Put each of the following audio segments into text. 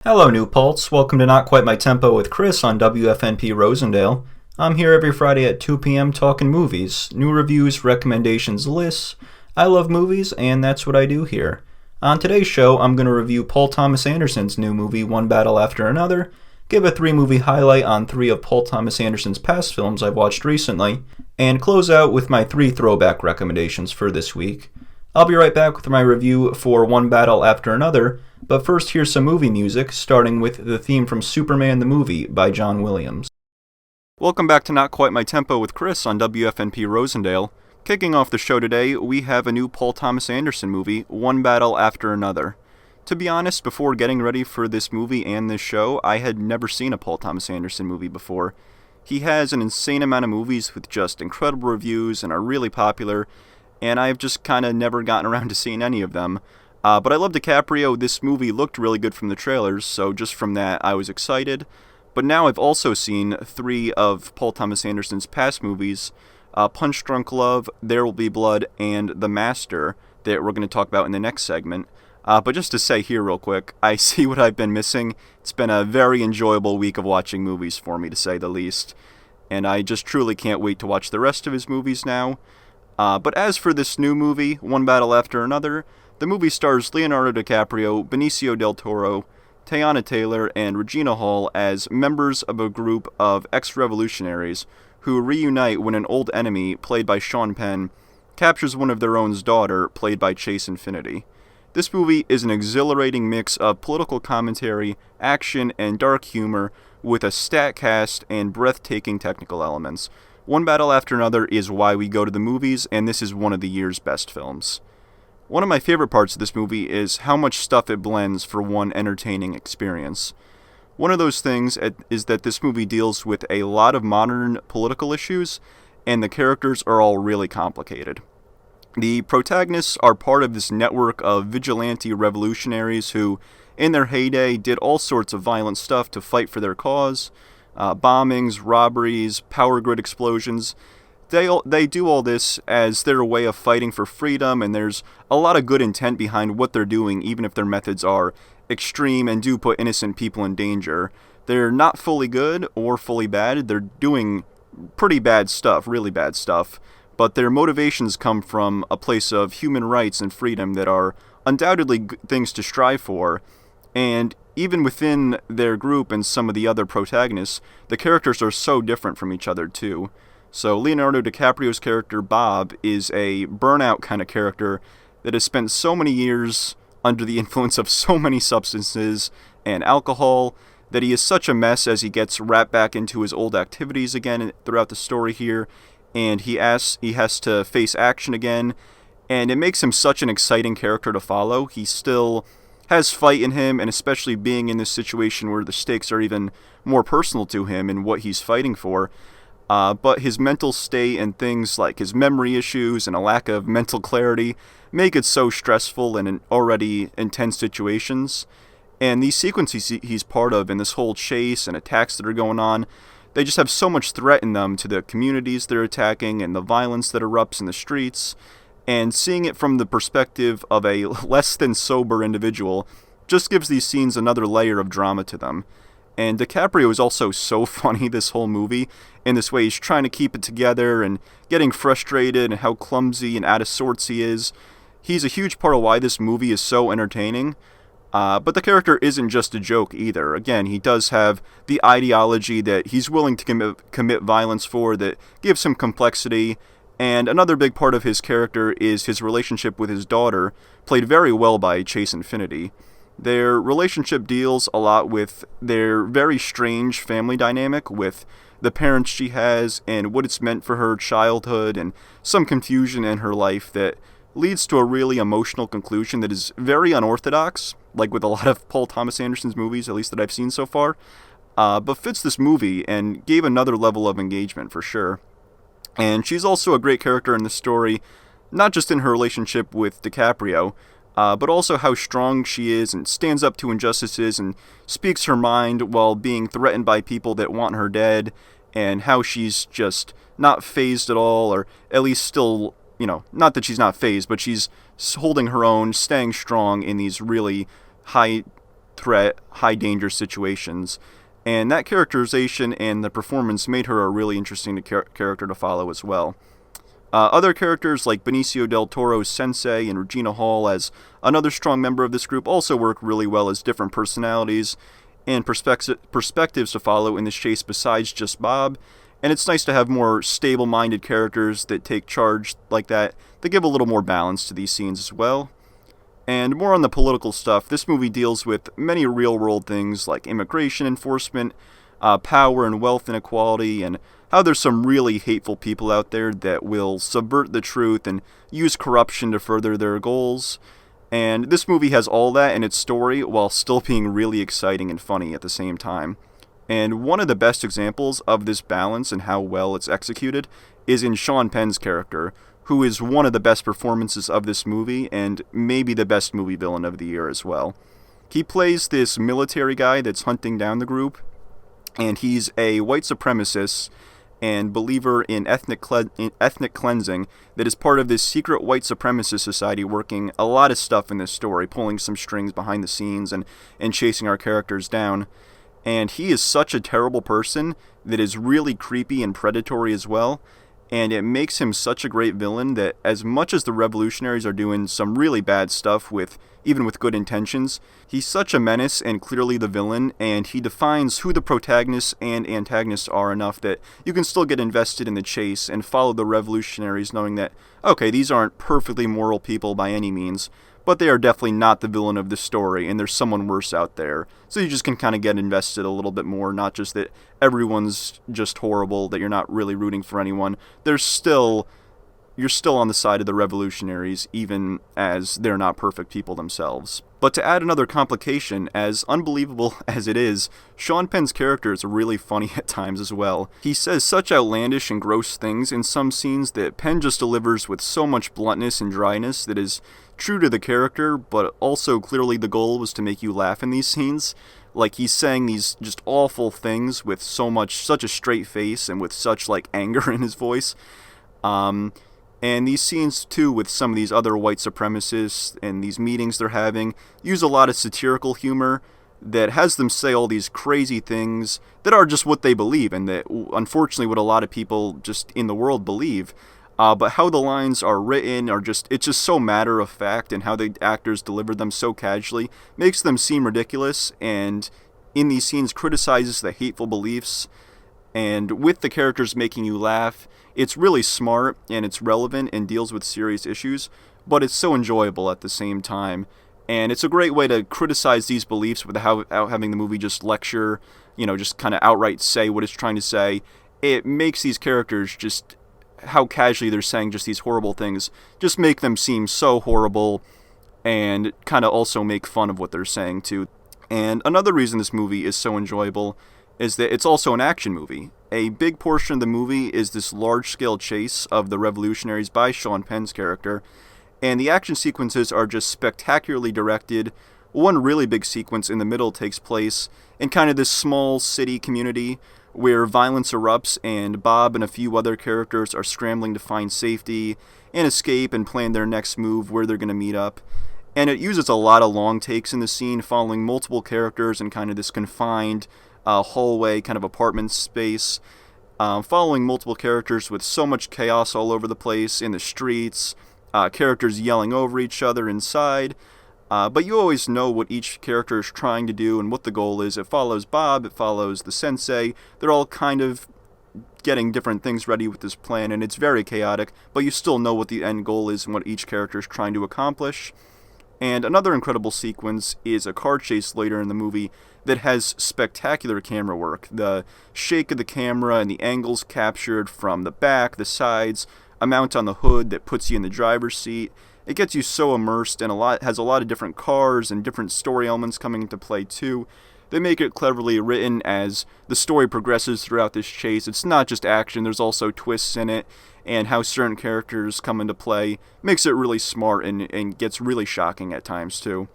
Hello, New Paltz. Welcome to Not Quite My Tempo with Chris on WFNP Rosendale. I'm here every Friday at 2 p.m. talking movies, new reviews, recommendations, lists. I love movies, and that's what I do here. On today's show, I'm going to review Paul Thomas Anderson's new movie, One Battle After Another, give a 3-movie highlight on 3 of Paul Thomas Anderson's past films I've watched recently, and close out with my 3 throwback recommendations for this week. I'll be right back with my review for One Battle After Another, but first here's some movie music, starting with the theme from Superman the Movie by John Williams. Welcome back to Not Quite My Tempo with Chris on WFNP Rosendale. Kicking off the show today, we have a new Paul Thomas Anderson movie, One Battle After Another. To be honest, before getting ready for this movie and this show, I had never seen a Paul Thomas Anderson movie before. He has an insane amount of movies with just incredible reviews and are really popular, and I've just kind of never gotten around to seeing any of them. But I love DiCaprio. This movie looked really good from the trailers, so just from that I was excited. But now I've also seen 3 of Paul Thomas Anderson's past movies, Punch Drunk Love, There Will Be Blood, and The Master, that we're going to talk about in the next segment. But just to say here real quick, I see what I've been missing. It's been a very enjoyable week of watching movies for me, to say the least. And I just truly can't wait to watch the rest of his movies now. But as for this new movie, One Battle After Another, the movie stars Leonardo DiCaprio, Benicio del Toro, Teyana Taylor, and Regina Hall as members of a group of ex-revolutionaries who reunite when an old enemy, played by Sean Penn, captures one of their own's daughter, played by Chase Infinity. This movie is an exhilarating mix of political commentary, action, and dark humor with a stacked cast and breathtaking technical elements. One Battle After Another is why we go to the movies, and this is one of the year's best films. One of my favorite parts of this movie is how much stuff it blends for one entertaining experience. One of those things is that this movie deals with a lot of modern political issues, and the characters are all really complicated. The protagonists are part of this network of vigilante revolutionaries who, in their heyday, did all sorts of violent stuff to fight for their cause. Bombings, robberies, power grid explosions. They do all this as their way of fighting for freedom, and there's a lot of good intent behind what they're doing, even if their methods are extreme and do put innocent people in danger. They're not fully good or fully bad. They're doing pretty bad stuff, really bad stuff, but their motivations come from a place of human rights and freedom that are undoubtedly things to strive for. And even within their group and some of the other protagonists, the characters are so different from each other too. So Leonardo DiCaprio's character, Bob, is a burnout kind of character that has spent so many years under the influence of so many substances and alcohol that he is such a mess as he gets wrapped back into his old activities again throughout the story here, and he has to face action again, and it makes him such an exciting character to follow. He still has fight in him, and especially being in this situation where the stakes are even more personal to him and what he's fighting for. But his mental state and things like his memory issues and a lack of mental clarity make it so stressful in already intense situations. And these sequences he's part of, and this whole chase and attacks that are going on, they just have so much threat in them to the communities they're attacking and the violence that erupts in the streets. And seeing it from the perspective of a less than sober individual just gives these scenes another layer of drama to them. And DiCaprio is also so funny this whole movie, in this way he's trying to keep it together and getting frustrated and how clumsy and out of sorts he is. He's a huge part of why this movie is so entertaining. But the character isn't just a joke either. Again, he does have the ideology that he's willing to commit violence for that gives him complexity. And another big part of his character is his relationship with his daughter, played very well by Chase Infinity. Their relationship deals a lot with their very strange family dynamic with the parents she has and what it's meant for her childhood and some confusion in her life that leads to a really emotional conclusion that is very unorthodox, like with a lot of Paul Thomas Anderson's movies, at least that I've seen so far, but fits this movie and gave another level of engagement for sure. And she's also a great character in the story, not just in her relationship with DiCaprio, but also how strong she is and stands up to injustices and speaks her mind while being threatened by people that want her dead, and how she's just not fazed at all, or at least still, not that she's not fazed, but she's holding her own, staying strong in these really high threat, high danger situations. And that characterization and the performance made her a really interesting character to follow as well. Other characters like Benicio del Toro's Sensei and Regina Hall as another strong member of this group also work really well as different personalities and perspectives to follow in this chase besides just Bob. And it's nice to have more stable-minded characters that take charge like that give a little more balance to these scenes as well. And more on the political stuff, this movie deals with many real-world things like immigration enforcement, power and wealth inequality, and how there's some really hateful people out there that will subvert the truth and use corruption to further their goals. And this movie has all that in its story while still being really exciting and funny at the same time. And one of the best examples of this balance and how well it's executed is in Sean Penn's character, who is one of the best performances of this movie and maybe the best movie villain of the year as well. He plays this military guy that's hunting down the group, and he's a white supremacist and believer in ethnic cleansing that is part of this secret white supremacist society working a lot of stuff in this story, pulling some strings behind the scenes and chasing our characters down. And he is such a terrible person that is really creepy and predatory as well, and it makes him such a great villain that as much as the revolutionaries are doing some really bad stuff even with good intentions, he's such a menace and clearly the villain, and he defines who the protagonists and antagonists are enough that you can still get invested in the chase and follow the revolutionaries knowing that, okay, these aren't perfectly moral people by any means, but they are definitely not the villain of the story, and there's someone worse out there. So you just can kind of get invested a little bit more, not just that everyone's just horrible, that you're not really rooting for anyone. You're still on the side of the revolutionaries, even as they're not perfect people themselves. But to add another complication, as unbelievable as it is, Sean Penn's character is really funny at times as well. He says such outlandish and gross things in some scenes that Penn just delivers with so much bluntness and dryness that is true to the character, but also clearly the goal was to make you laugh in these scenes. Like, he's saying these just awful things with such a straight face and with such, anger in his voice. And these scenes, too, with some of these other white supremacists and these meetings they're having, use a lot of satirical humor that has them say all these crazy things that are just what they believe, and that, unfortunately, what a lot of people just in the world believe. But how the lines are written it's just so matter of fact, and how the actors deliver them so casually makes them seem ridiculous, and in these scenes criticizes the hateful beliefs. And with the characters making you laugh, it's really smart and it's relevant and deals with serious issues, but it's so enjoyable at the same time. And it's a great way to criticize these beliefs without having the movie just lecture, just kind of outright say what it's trying to say. It makes these characters just, how casually they're saying just these horrible things, just make them seem so horrible and kind of also make fun of what they're saying too. And another reason this movie is so enjoyable is that it's also an action movie. A big portion of the movie is this large-scale chase of the revolutionaries by Sean Penn's character, and the action sequences are just spectacularly directed. One really big sequence in the middle takes place in kind of this small city community where violence erupts, and Bob and a few other characters are scrambling to find safety and escape and plan their next move, where they're going to meet up. And it uses a lot of long takes in the scene, following multiple characters in kind of this confined hallway kind of apartment space, following multiple characters with so much chaos all over the place in the streets, characters yelling over each other inside, but you always know what each character is trying to do and what the goal is. It follows Bob, it follows the sensei. They're all kind of getting different things ready with this plan, and it's very chaotic, but you still know what the end goal is and what each character is trying to accomplish. And another incredible sequence is a car chase later in the movie that has spectacular camera work. The shake of the camera and the angles captured from the back, the sides, a mount on the hood that puts you in the driver's seat. It gets you so immersed, and has a lot of different cars and different story elements coming into play too. They make it cleverly written as the story progresses throughout this chase. It's not just action, there's also twists in it, and how certain characters come into play makes it really smart and gets really shocking at times too.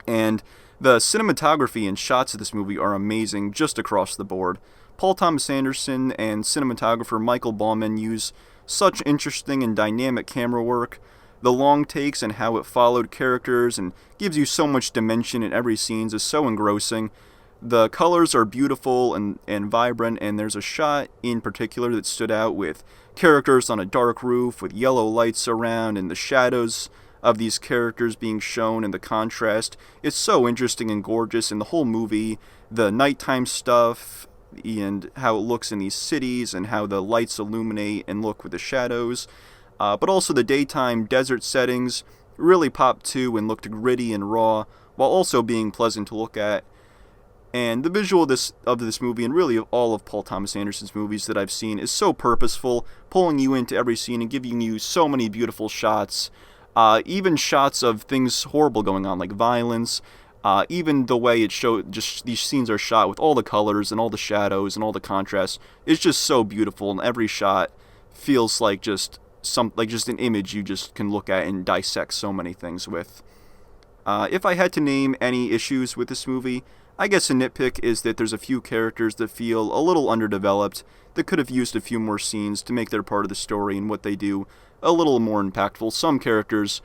And the cinematography and shots of this movie are amazing just across the board. Paul Thomas Anderson and cinematographer Michael Bauman use such interesting and dynamic camera work. The long takes and how it followed characters and gives you so much dimension in every scene is so engrossing. The colors are beautiful and vibrant, and there's a shot in particular that stood out with characters on a dark roof with yellow lights around and the shadows of these characters being shown and the contrast. It's so interesting and gorgeous in the whole movie. The nighttime stuff and how it looks in these cities and how the lights illuminate and look with the shadows. But also the daytime desert settings really popped too and looked gritty and raw while also being pleasant to look at. And the visual of this movie, and really of all of Paul Thomas Anderson's movies that I've seen, is so purposeful, pulling you into every scene and giving you so many beautiful shots. Even shots of things horrible going on, like violence. Even the way it showed, just these scenes are shot with all the colors and all the shadows and all the contrast. It's just so beautiful, and every shot feels like just an image you just can look at and dissect so many things with. If I had to name any issues with this movie, I guess a nitpick is that there's a few characters that feel a little underdeveloped, that could have used a few more scenes to make their part of the story and what they do a little more impactful. Some characters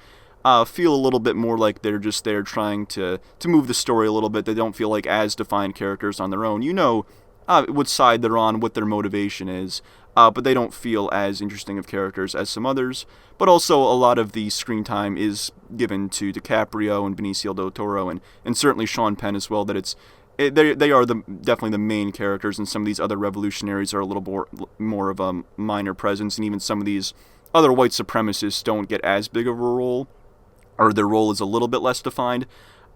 feel a little bit more like they're just there trying to move the story a little bit. They don't feel like as defined characters on their own. You know what side they're on, what their motivation is, but they don't feel as interesting of characters as some others. But also a lot of the screen time is given to DiCaprio and Benicio del Toro and certainly Sean Penn as well, that they are definitely the main characters, and some of these other revolutionaries are a little more of a minor presence, and even some of these other white supremacists don't get as big of a role, or their role is a little bit less defined.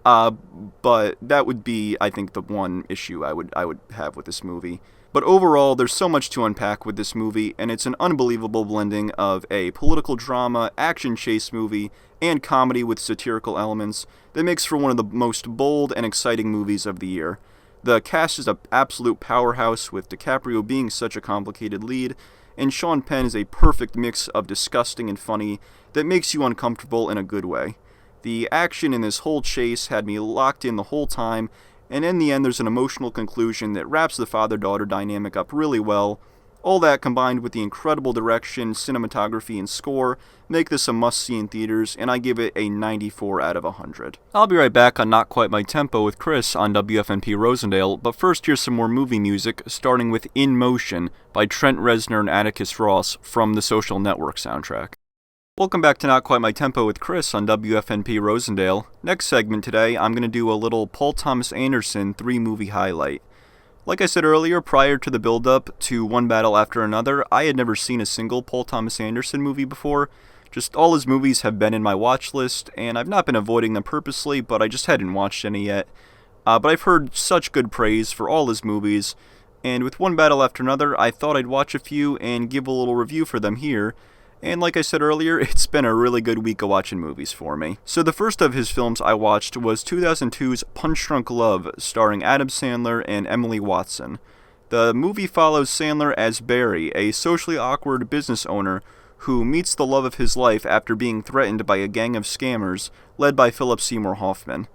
But that would be, I think, the one issue I would have with this movie. But overall, there's so much to unpack with this movie, and it's an unbelievable blending of a political drama, action chase movie, and comedy with satirical elements that makes for one of the most bold and exciting movies of the year. The cast is an absolute powerhouse, with DiCaprio being such a complicated lead, and Sean Penn is a perfect mix of disgusting and funny that makes you uncomfortable in a good way. The action in this whole chase had me locked in the whole time, and in the end there's an emotional conclusion that wraps the father-daughter dynamic up really well. All that combined with the incredible direction, cinematography, and score make this a must-see in theaters, and I give it a 94 out of 100. I'll be right back on Not Quite My Tempo with Chris on WFNP Rosendale, but first here's some more movie music, starting with In Motion by Trent Reznor and Atticus Ross from the Social Network soundtrack. Welcome back to Not Quite My Tempo with Chris on WFNP Rosendale. Next segment today, I'm going to do a little Paul Thomas Anderson 3-movie highlight. Like I said earlier, prior to the build-up to One Battle After Another, I had never seen a single Paul Thomas Anderson movie before. Just all his movies have been in my watch list, and I've not been avoiding them purposely, but I just hadn't watched any yet. But I've heard such good praise for all his movies, and with One Battle After Another, I thought I'd watch a few and give a little review for them here. And like I said earlier, it's been a really good week of watching movies for me. So the first of his films I watched was 2002's Punch Drunk Love, starring Adam Sandler and Emily Watson. The movie follows Sandler as Barry, a socially awkward business owner who meets the love of his life after being threatened by a gang of scammers led by Philip Seymour Hoffman.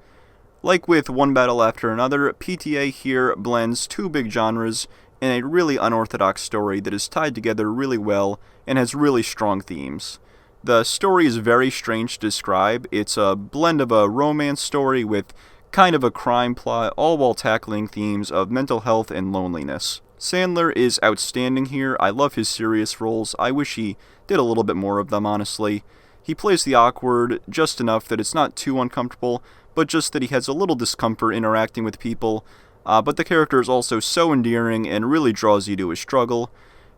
Like with One Battle After Another, PTA here blends two big genres in a really unorthodox story that is tied together really well and has really strong themes. The story is very strange to describe. It's a blend of a romance story with kind of a crime plot, all while tackling themes of mental health and loneliness. Sandler is outstanding here. I love his serious roles. I wish he did a little bit more of them, honestly. He plays the awkward just enough that it's not too uncomfortable, but just that he has a little discomfort interacting with people. But the character is also so endearing and really draws you to his struggle.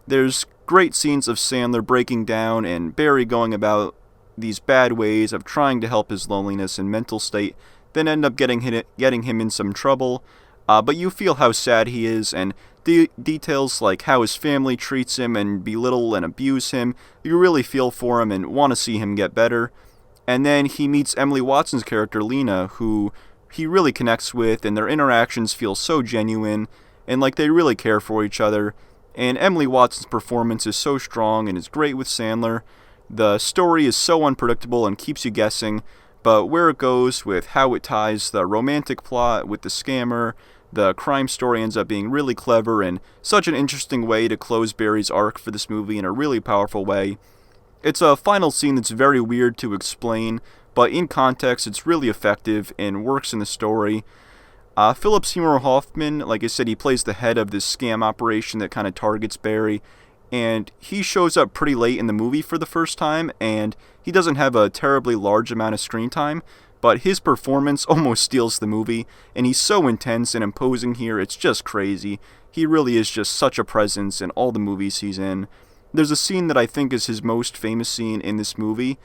There's great scenes of Sandler breaking down and Barry going about these bad ways of trying to help his loneliness and mental state, then end up getting him in some trouble. But you feel how sad he is, and details like how his family treats him and belittle and abuse him, you really feel for him and want to see him get better. And then he meets Emily Watson's character, Lena, who he really connects with, and their interactions feel so genuine, and like they really care for each other. And Emily Watson's performance is so strong and is great with Sandler. The story is so unpredictable and keeps you guessing, but where it goes with how it ties the romantic plot with the scammer, the crime story ends up being really clever and such an interesting way to close Barry's arc for this movie in a really powerful way. It's a final scene that's very weird to explain, but in context, it's really effective and works in the story. Philip Seymour Hoffman, like I said, he plays the head of this scam operation that kind of targets Barry, and he shows up pretty late in the movie for the first time, and he doesn't have a terribly large amount of screen time, but his performance almost steals the movie, and he's so intense and imposing here, it's just crazy. He really is just such a presence in all the movies he's in. There's a scene that I think is his most famous scene in this movie,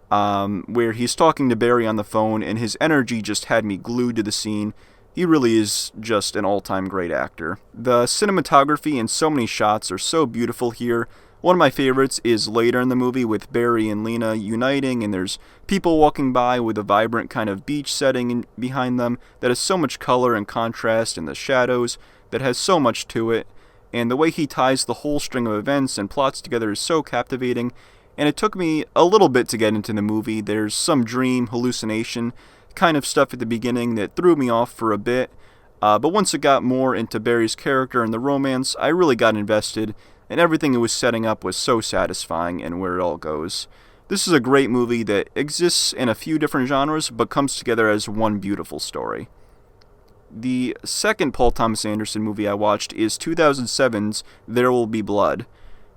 where he's talking to Barry on the phone, and his energy just had me glued to the scene. He really is just an all-time great actor. The cinematography and so many shots are so beautiful here. One of my favorites is later in the movie with Barry and Lena uniting, and there's people walking by with a vibrant kind of beach setting behind them that has so much color and contrast in the shadows that has so much to it. And the way he ties the whole string of events and plots together is so captivating. And it took me a little bit to get into the movie. There's some dream, hallucination kind of stuff at the beginning that threw me off for a bit. But once it got more into Barry's character and the romance, I really got invested. And everything it was setting up was so satisfying and where it all goes. This is a great movie that exists in a few different genres, but comes together as one beautiful story. The second Paul Thomas Anderson movie I watched is 2007's There Will Be Blood.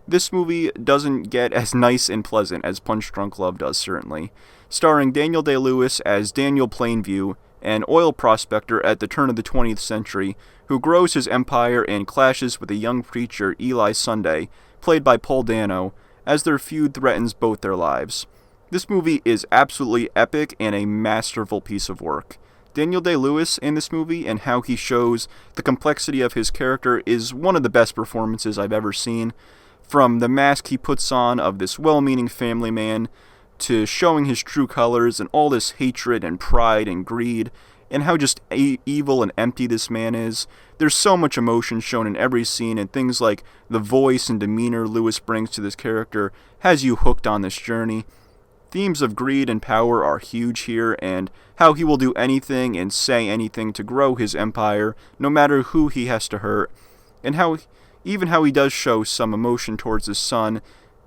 This movie doesn't get as nice and pleasant as Punch Drunk Love does, certainly. Starring Daniel Day-Lewis as Daniel Plainview, an oil prospector at the turn of the 20th century, who grows his empire and clashes with a young preacher, Eli Sunday, played by Paul Dano, as their feud threatens both their lives. This movie is absolutely epic and a masterful piece of work. Daniel Day-Lewis in this movie and how he shows the complexity of his character is one of the best performances I've ever seen. From the mask he puts on of this well-meaning family man to showing his true colors and all this hatred and pride and greed and how just evil and empty this man is. There's so much emotion shown in every scene, and things like the voice and demeanor Lewis brings to this character has you hooked on this journey. Themes of greed and power are huge here, and how he will do anything and say anything to grow his empire, no matter who he has to hurt, and how he does show some emotion towards his son.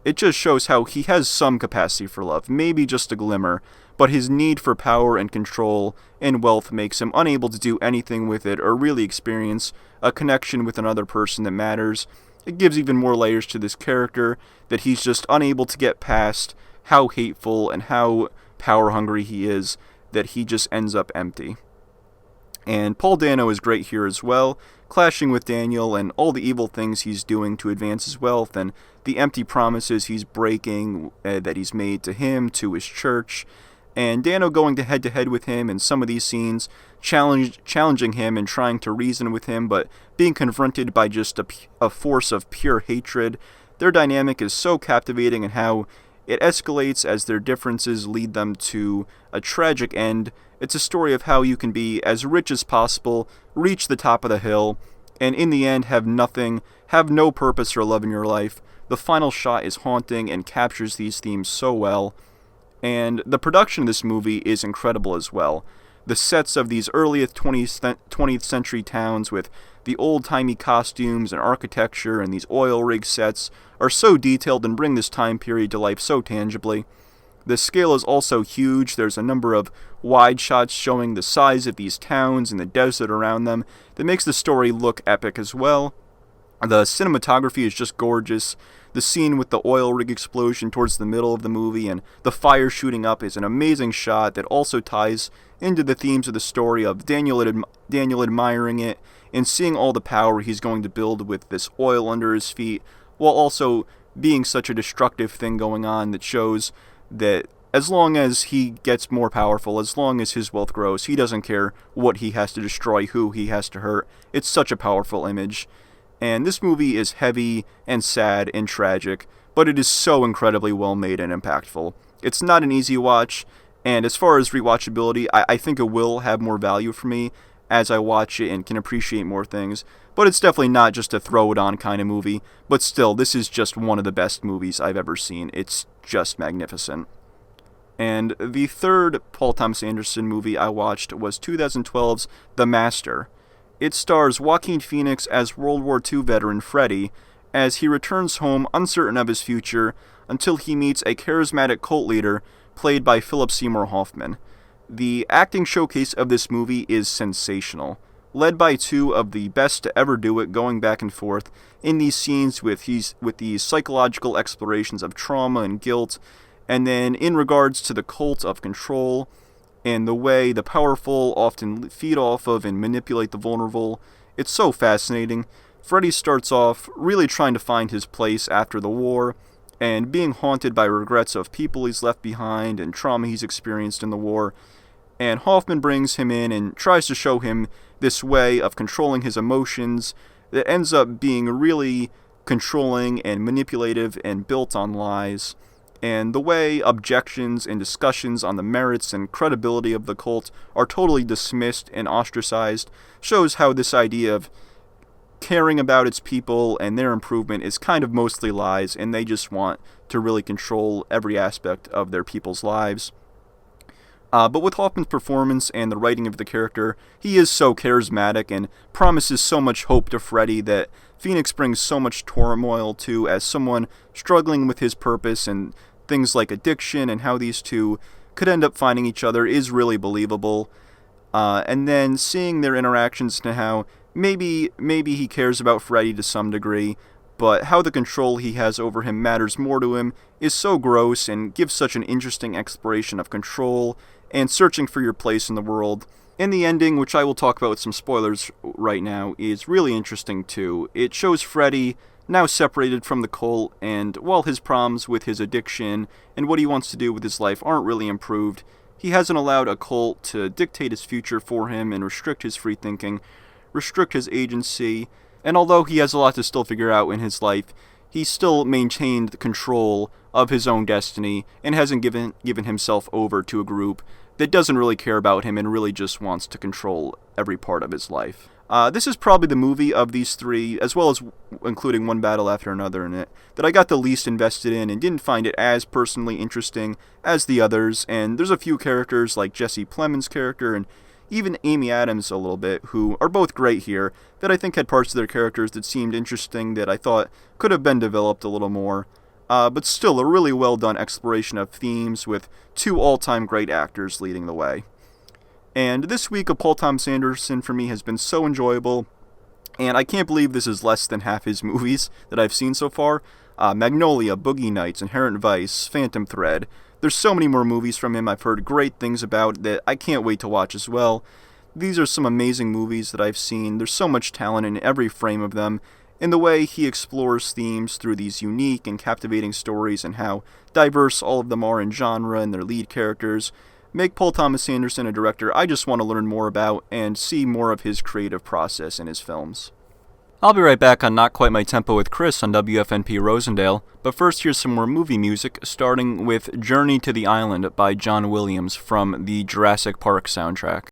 It just shows how he has some capacity for love, maybe just a glimmer, but his need for power and control and wealth makes him unable to do anything with it or really experience a connection with another person that matters. It gives even more layers to this character that he's just unable to get past how hateful and how power hungry he is, that he just ends up empty. And Paul Dano is great here as well, clashing with Daniel and all the evil things he's doing to advance his wealth and the empty promises he's breaking that he's made to him, to his church, and Dano going to head with him in some of these scenes, challenging him and trying to reason with him, but being confronted by just a force of pure hatred. Their dynamic is so captivating, and how it escalates as their differences lead them to a tragic end. It's a story of how you can be as rich as possible, reach the top of the hill, and in the end have nothing, have no purpose or love in your life. The final shot is haunting and captures these themes so well. And the production of this movie is incredible as well. The sets of these earliest 20th century towns with the old-timey costumes and architecture and these oil rig sets are so detailed and bring this time period to life so tangibly. The scale is also huge. There's a number of wide shots showing the size of these towns and the desert around them that makes the story look epic as well. The cinematography is just gorgeous. The scene with the oil rig explosion towards the middle of the movie and the fire shooting up is an amazing shot that also ties into the themes of the story of Daniel admiring it and seeing all the power he's going to build with this oil under his feet, while also being such a destructive thing going on that shows that as long as he gets more powerful, as long as his wealth grows, he doesn't care what he has to destroy, who he has to hurt. It's such a powerful image. And this movie is heavy and sad and tragic, but it is so incredibly well made and impactful. It's not an easy watch, and as far as rewatchability, I think it will have more value for me as I watch it and can appreciate more things, but it's definitely not just a throw it on kind of movie. But still, this is just one of the best movies I've ever seen. It's just magnificent. And the third Paul Thomas Anderson movie I watched was 2012's The Master. It stars Joaquin Phoenix as World War II veteran Freddy, as he returns home uncertain of his future, until he meets a charismatic cult leader played by Philip Seymour Hoffman. The acting showcase of this movie is sensational, led by two of the best to ever do it, going back and forth in these scenes with these psychological explorations of trauma and guilt, and then in regards to the cult of control and the way the powerful often feed off of and manipulate the vulnerable. It's so fascinating. Freddy starts off really trying to find his place after the war, and being haunted by regrets of people he's left behind and trauma he's experienced in the war. And Hoffman brings him in and tries to show him this way of controlling his emotions that ends up being really controlling and manipulative and built on lies. And the way objections and discussions on the merits and credibility of the cult are totally dismissed and ostracized shows how this idea of caring about its people and their improvement is kind of mostly lies, and they just want to really control every aspect of their people's lives. But with Hoffman's performance and the writing of the character, he is so charismatic and promises so much hope to Freddy that Phoenix brings so much turmoil to as someone struggling with his purpose, and things like addiction and how these two could end up finding each other is really believable. And then seeing their interactions to how maybe he cares about Freddy to some degree, but how the control he has over him matters more to him is so gross and gives such an interesting exploration of control and searching for your place in the world. And the ending, which I will talk about with some spoilers right now, is really interesting too. It shows Freddy now separated from the cult, and while his problems with his addiction and what he wants to do with his life aren't really improved, he hasn't allowed a cult to dictate his future for him and restrict his free thinking, restrict his agency. And although he has a lot to still figure out in his life, he still maintained control of his own destiny and hasn't given himself over to a group that doesn't really care about him and really just wants to control every part of his life. This is probably the movie of these three, as well as including One Battle After Another in it, that I got the least invested in and didn't find it as personally interesting as the others. And there's a few characters like Jesse Plemons' character and even Amy Adams a little bit, who are both great here, that I think had parts of their characters that seemed interesting that I thought could have been developed a little more. But still a really well done exploration of themes with two all-time great actors leading the way. And this week of Paul Thomas Anderson for me has been so enjoyable, and I can't believe this is less than half his movies that I've seen so far. Magnolia, Boogie Nights, Inherent Vice, Phantom Thread. There's so many more movies from him I've heard great things about that I can't wait to watch as well. These are some amazing movies that I've seen. There's so much talent in every frame of them, in the way he explores themes through these unique and captivating stories and how diverse all of them are in genre and their lead characters. Make Paul Thomas Anderson a director I just want to learn more about and see more of his creative process in his films. I'll be right back on Not Quite My Tempo with Chris on WFNP Rosendale, but first here's some more movie music, starting with Journey to the Island by John Williams from the Jurassic Park soundtrack.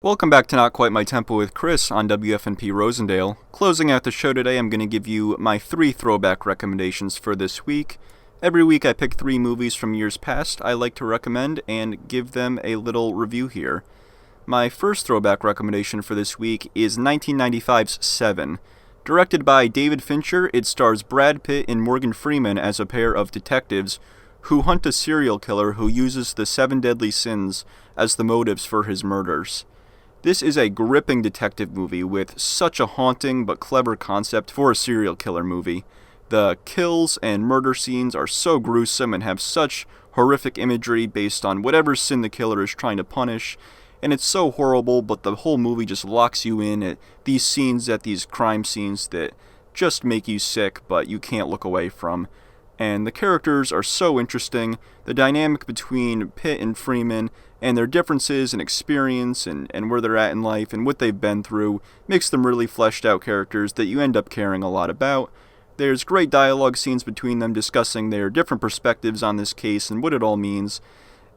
Welcome back to Not Quite My Tempo with Chris on WFNP Rosendale. Closing out the show today, I'm going to give you my 3 throwback recommendations for this week. Every week I pick 3 movies from years past I like to recommend and give them a little review here. My first throwback recommendation for this week is 1995's Seven. Directed by David Fincher, it stars Brad Pitt and Morgan Freeman as a pair of detectives who hunt a serial killer who uses the 7 deadly sins as the motives for his murders. This is a gripping detective movie with such a haunting but clever concept for a serial killer movie. The kills and murder scenes are so gruesome and have such horrific imagery based on whatever sin the killer is trying to punish, and it's so horrible, but the whole movie just locks you in at these scenes, at these crime scenes that just make you sick, but you can't look away from. And the characters are so interesting. The dynamic between Pitt and Freeman and their differences in experience and where they're at in life and what they've been through makes them really fleshed out characters that you end up caring a lot about. There's great dialogue scenes between them discussing their different perspectives on this case and what it all means.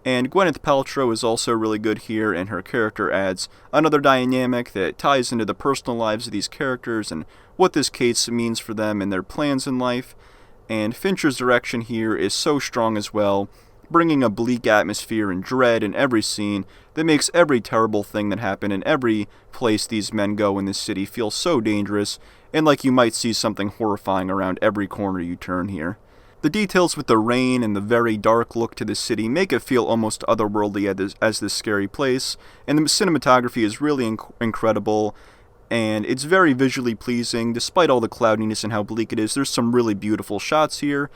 And Gwyneth Paltrow is also really good here, and her character adds another dynamic that ties into the personal lives of these characters and what this case means for them and their plans in life. And Fincher's direction here is so strong as well, bringing a bleak atmosphere and dread in every scene that makes every terrible thing that happened in every place these men go in this city feel so dangerous and like you might see something horrifying around every corner you turn here. The details with the rain and the very dark look to the city make it feel almost otherworldly as this scary place, and the cinematography is really incredible, and it's very visually pleasing. Despite all the cloudiness and how bleak it is, there's some really beautiful shots here,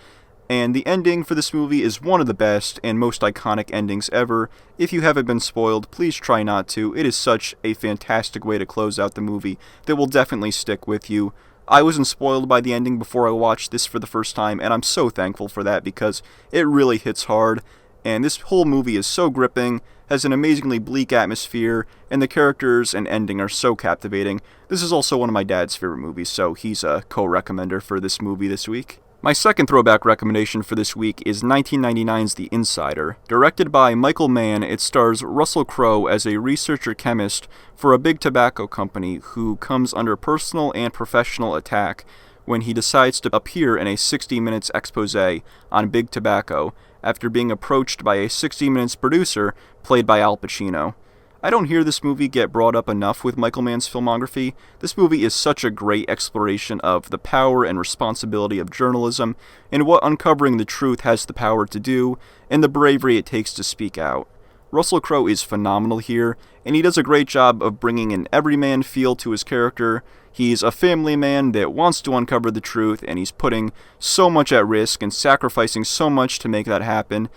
and the ending for this movie is one of the best and most iconic endings ever. If you haven't been spoiled, please try not to. It is such a fantastic way to close out the movie that will definitely stick with you. I wasn't spoiled by the ending before I watched this for the first time, and I'm so thankful for that because it really hits hard, and this whole movie is so gripping, has an amazingly bleak atmosphere, and the characters and ending are so captivating. This is also one of my dad's favorite movies, so he's a co-recommender for this movie this week. My second throwback recommendation for this week is 1999's The Insider. Directed by Michael Mann, it stars Russell Crowe as a researcher-chemist for a big tobacco company who comes under personal and professional attack when he decides to appear in a 60 Minutes expose on big tobacco after being approached by a 60 Minutes producer played by Al Pacino. I don't hear this movie get brought up enough with Michael Mann's filmography. This movie is such a great exploration of the power and responsibility of journalism and what uncovering the truth has the power to do and the bravery it takes to speak out. Russell Crowe is phenomenal here, and he does a great job of bringing an everyman feel to his character. He's a family man that wants to uncover the truth, and he's putting so much at risk and sacrificing so much to make that happen.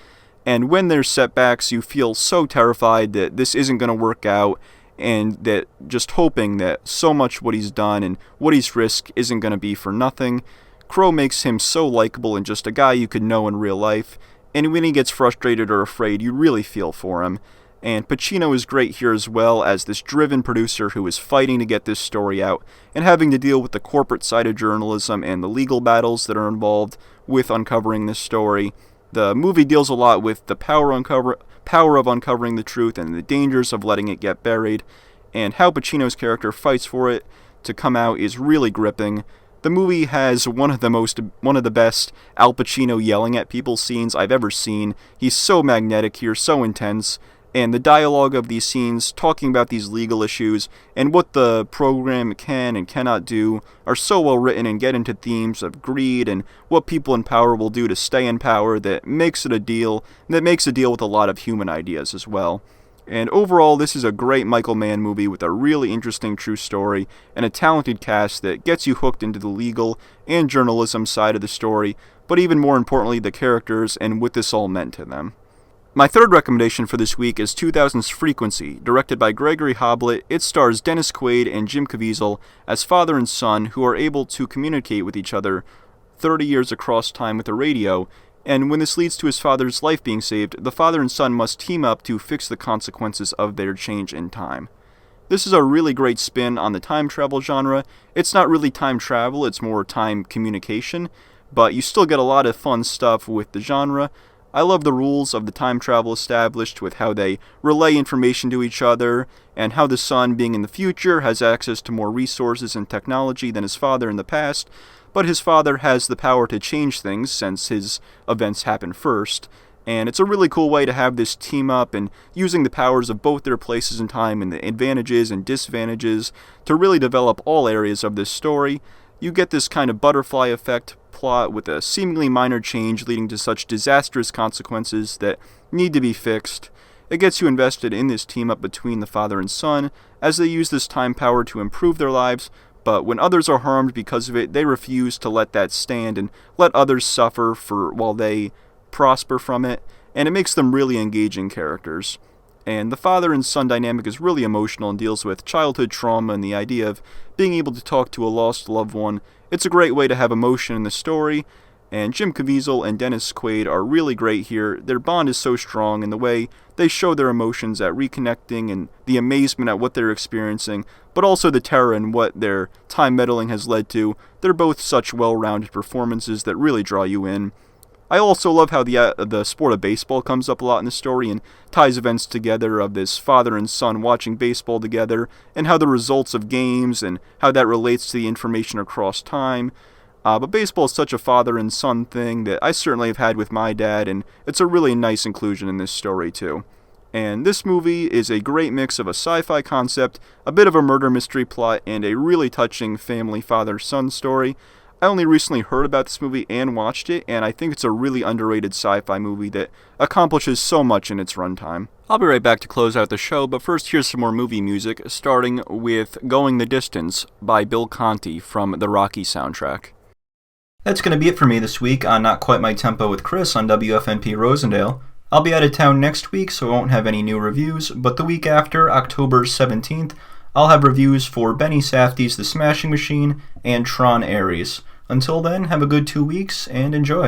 And when there's setbacks, you feel so terrified that this isn't going to work out, and that just hoping that so much what he's done and what he's risked isn't going to be for nothing. Crowe makes him so likable and just a guy you could know in real life, and when he gets frustrated or afraid, you really feel for him. And Pacino is great here as well as this driven producer who is fighting to get this story out and having to deal with the corporate side of journalism and the legal battles that are involved with uncovering this story. The movie deals a lot with the power of uncovering the truth and the dangers of letting it get buried, and how Pacino's character fights for it to come out is really gripping. The movie has one of the best Al Pacino yelling at people scenes I've ever seen. He's so magnetic here, so intense, and the dialogue of these scenes talking about these legal issues and what the program can and cannot do are so well written and get into themes of greed and what people in power will do to stay in power that makes a deal with a lot of human ideas as well. And overall, this is a great Michael Mann movie with a really interesting true story and a talented cast that gets you hooked into the legal and journalism side of the story, but even more importantly, the characters and what this all meant to them. My third recommendation for this week is 2000's Frequency, directed by Gregory Hoblit. It stars Dennis Quaid and Jim Caviezel as father and son who are able to communicate with each other 30 years across time with a radio, and when this leads to his father's life being saved, the father and son must team up to fix the consequences of their change in time. This is a really great spin on the time travel genre. It's not really time travel, it's more time communication, but you still get a lot of fun stuff with the genre. I love the rules of the time travel established with how they relay information to each other, and how the son, being in the future, has access to more resources and technology than his father in the past, but his father has the power to change things since his events happen first. And it's a really cool way to have this team up and using the powers of both their places in time and the advantages and disadvantages to really develop all areas of this story. You get this kind of butterfly effect plot with a seemingly minor change leading to such disastrous consequences that need to be fixed. It gets you invested in this team up between the father and son as they use this time power to improve their lives, but when others are harmed because of it, they refuse to let that stand and let others suffer while they prosper from it, and it makes them really engaging characters. And the father and son dynamic is really emotional and deals with childhood trauma and the idea of being able to talk to a lost loved one. It's a great way to have emotion in the story, and Jim Caviezel and Dennis Quaid are really great here. Their bond is so strong in the way they show their emotions at reconnecting and the amazement at what they're experiencing, but also the terror and what their time meddling has led to. They're both such well-rounded performances that really draw you in. I also love how the sport of baseball comes up a lot in the story and ties events together of this father and son watching baseball together and how the results of games and how that relates to the information across time. But baseball is such a father and son thing that I certainly have had with my dad, and it's a really nice inclusion in this story too. And this movie is a great mix of a sci-fi concept, a bit of a murder mystery plot, and a really touching family father-son story. I only recently heard about this movie and watched it, and I think it's a really underrated sci-fi movie that accomplishes so much in its runtime. I'll be right back to close out the show, but first here's some more movie music, starting with Going the Distance by Bill Conti from the Rocky soundtrack. That's going to be it for me this week on Not Quite My Tempo with Chris on WFNP Rosendale. I'll be out of town next week, so I won't have any new reviews, but the week after, October 17th, I'll have reviews for Benny Safdie's The Smashing Machine and Tron Ares. Until then, have a good 2 weeks and enjoy.